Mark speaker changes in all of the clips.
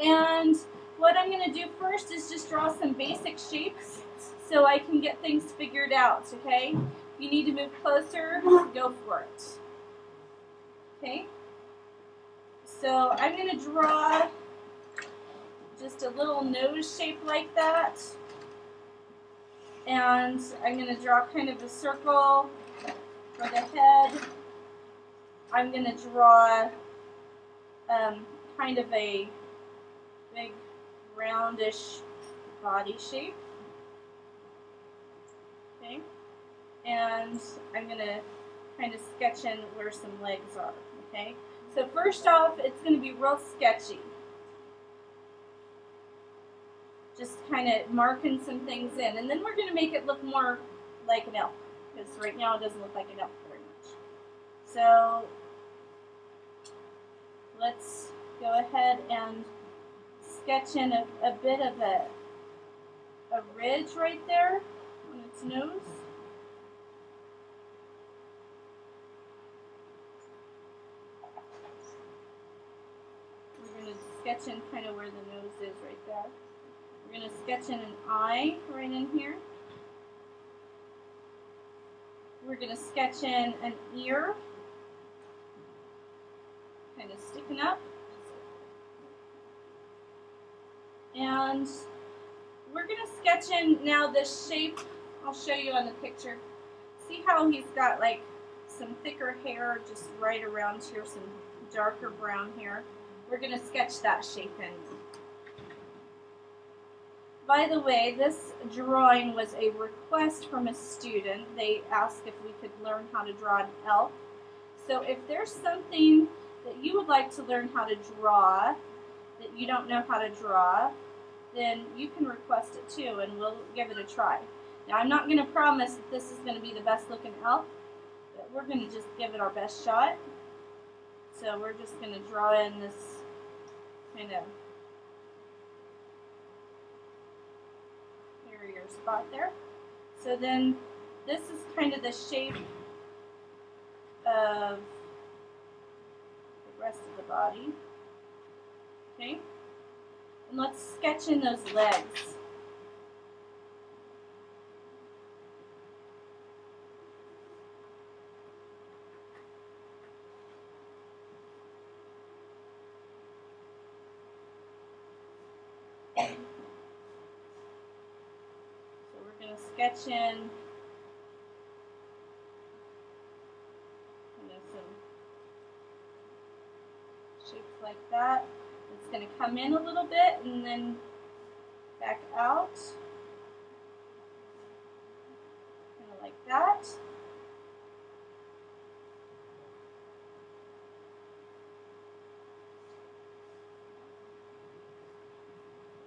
Speaker 1: And what I'm going to do first is just draw some basic shapes so I can get things figured out, okay? If you need to move closer, go for it. Okay? So I'm going to draw just a little nose shape like that. And I'm going to draw kind of a circle for the head. I'm going to draw kind of a big roundish body shape. Okay? And I'm going to kind of sketch in where some legs are. Okay? So first off, it's going to be real sketchy. Just kind of marking some things in. And then we're going to make it look more like an elk. Because right now it doesn't look like an elk very much. So let's go ahead and sketch in a bit of a ridge right there on its nose. We're going to sketch in kind of where the nose is right there. We're going to sketch in an eye right in here. We're going to sketch in an ear, kind of sticking up. And we're going to sketch in now this shape. I'll show you on the picture. See how he's got like some thicker hair just right around here, some darker brown hair. We're going to sketch that shape in. By the way, this drawing was a request from a student. They asked if we could learn how to draw an elk. So if there's something that you would like to learn how to draw that you don't know how to draw, then you can request it too and we'll give it a try. Now I'm not going to promise that this is going to be the best looking elk, but we're going to just give it our best shot. So we're just going to draw in this kind of your spot there. So then this is kind of the shape of the rest of the body. Okay? And let's sketch in those legs. Sketch in some shapes like that. It's going to come in a little bit and then back out, kind of like that.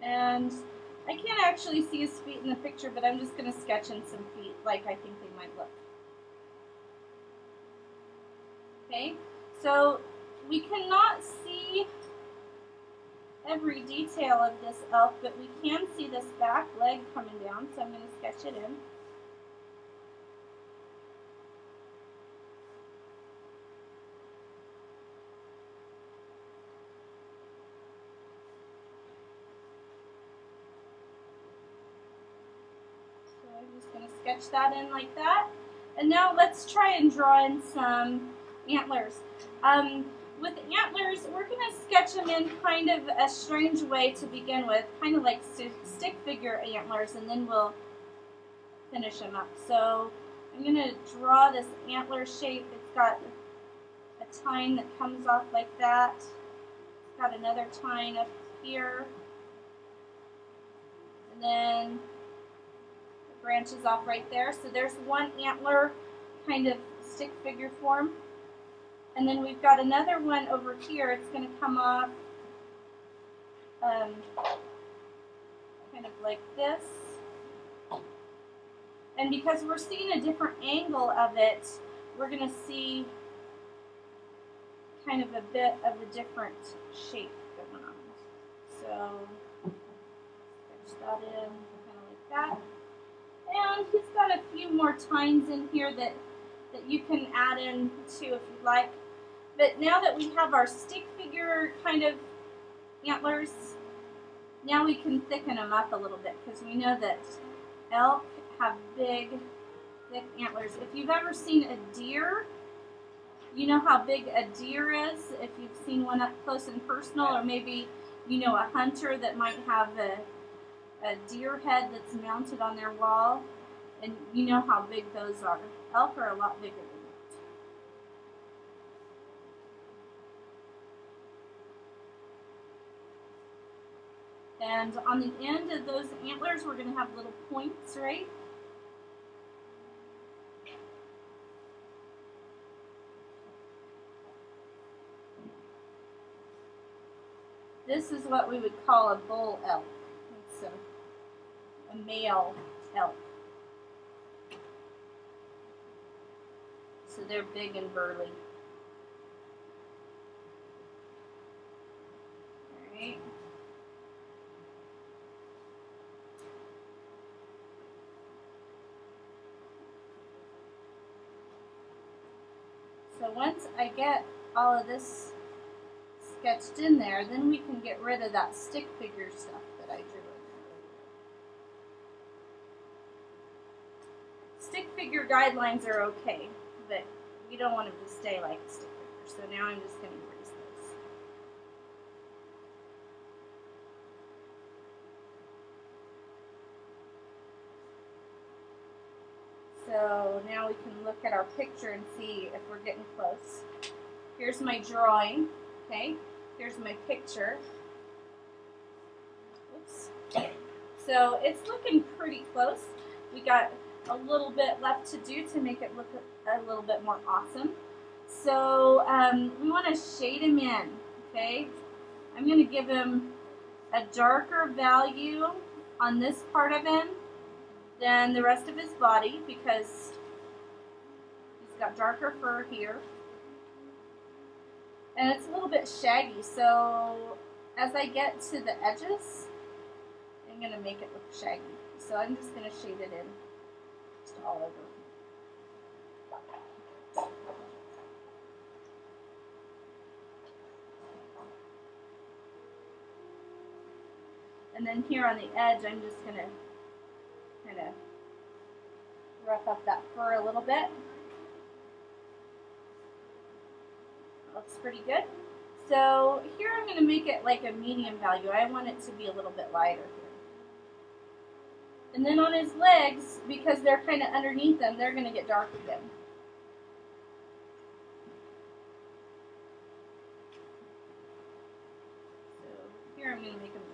Speaker 1: And I can't actually see his feet in the picture, but I'm just going to sketch in some feet like I think they might look. Okay, so we cannot see every detail of this elk, but we can see this back leg coming down, so I'm going to sketch it in. I'm just going to sketch that in like that. And now let's try and draw in some antlers. With antlers, we're going to sketch them in kind of a strange way to begin with, kind of like stick figure antlers, and then we'll finish them up. So I'm going to draw this antler shape. It's got a tine that comes off like that. It's got another tine up here. And then branches off right there. So there's one antler kind of stick figure form. And then we've got another one over here. It's going to come off kind of like this. And because we're seeing a different angle of it, we're going to see kind of a bit of a different shape going on. So sketch that in kind of like that. And he's got a few more tines in here that you can add in too if you'd like. But now that we have our stick figure kind of antlers. Now we can thicken them up a little bit because we know that elk have big, thick antlers. If you've ever seen a deer, you know how big a deer is. If you've seen one up close and personal, or maybe you know a hunter that might have a deer head that's mounted on their wall, and you know how big those are. Elk are a lot bigger than that. And on the end of those antlers, we're going to have little points, right? This is what we would call a bull elk. It's a male elk. So they're big and burly. Alright. So once I get all of this sketched in there, then we can get rid of that stick figure stuff that I drew in there. Stick figure guidelines are okay, but we don't want them to stay like stick figures. So now I'm just going to erase those. So now we can look at our picture and see if we're getting close. Here's my drawing, okay? Here's my picture. Oops. So it's looking pretty close. We got a little bit left to do to make it look a little bit more awesome. So we want to shade him in, okay? I'm going to give him a darker value on this part of him than the rest of his body because he's got darker fur here. And it's a little bit shaggy, so as I get to the edges, I'm going to make it look shaggy. So I'm just going to shade it in just all over. And then here on the edge, I'm just going to kind of rough up that fur a little bit. Looks pretty good. So here I'm going to make it like a medium value. I want it to be a little bit lighter here. And then on his legs, because they're kind of underneath them, they're going to get dark again. So here I'm going to make them dark.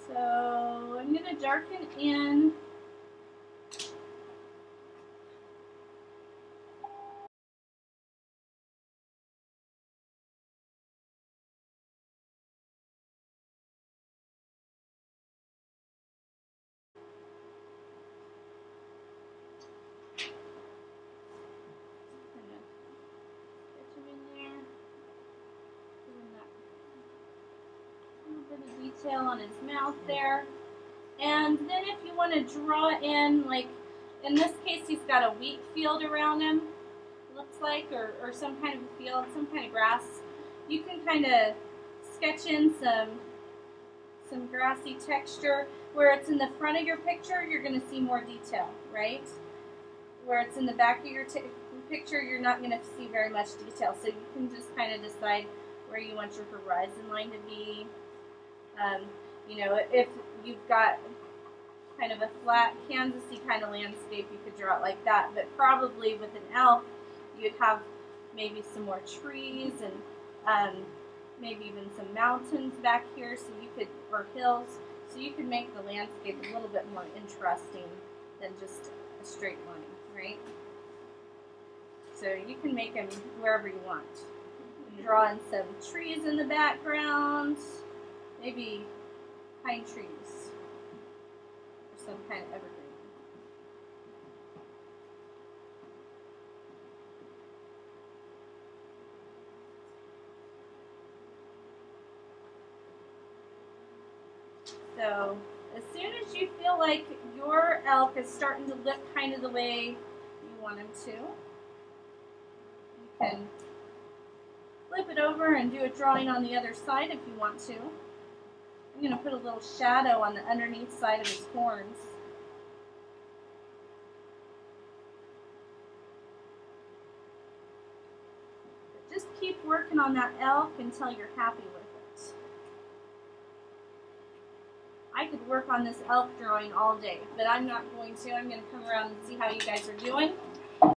Speaker 1: So I'm going to darken in detail on his mouth there. And then if you want to draw in, like in this case he's got a wheat field around him, looks like, or some kind of a field, some kind of grass. You can kind of sketch in some grassy texture. Where it's in the front of your picture, you're going to see more detail, right? Where it's in the back of your picture, you're not going to see very much detail. So you can just kind of decide where you want your horizon line to be. You know, if you've got kind of a flat Kansas-y kind of landscape, you could draw it like that. But probably with an elk, you'd have maybe some more trees and maybe even some mountains back here, so you could, or hills, so you could make the landscape a little bit more interesting than just a straight line, right? So you can make them wherever you want. Draw in some trees in the background, maybe pine trees, or some kind of evergreen. So as soon as you feel like your elk is starting to look kind of the way you want him to, you can flip it over and do a drawing on the other side if you want to. I'm going to put a little shadow on the underneath side of his horns. But just keep working on that elk until you're happy with it. I could work on this elk drawing all day, but I'm not going to. I'm going to come around and see how you guys are doing.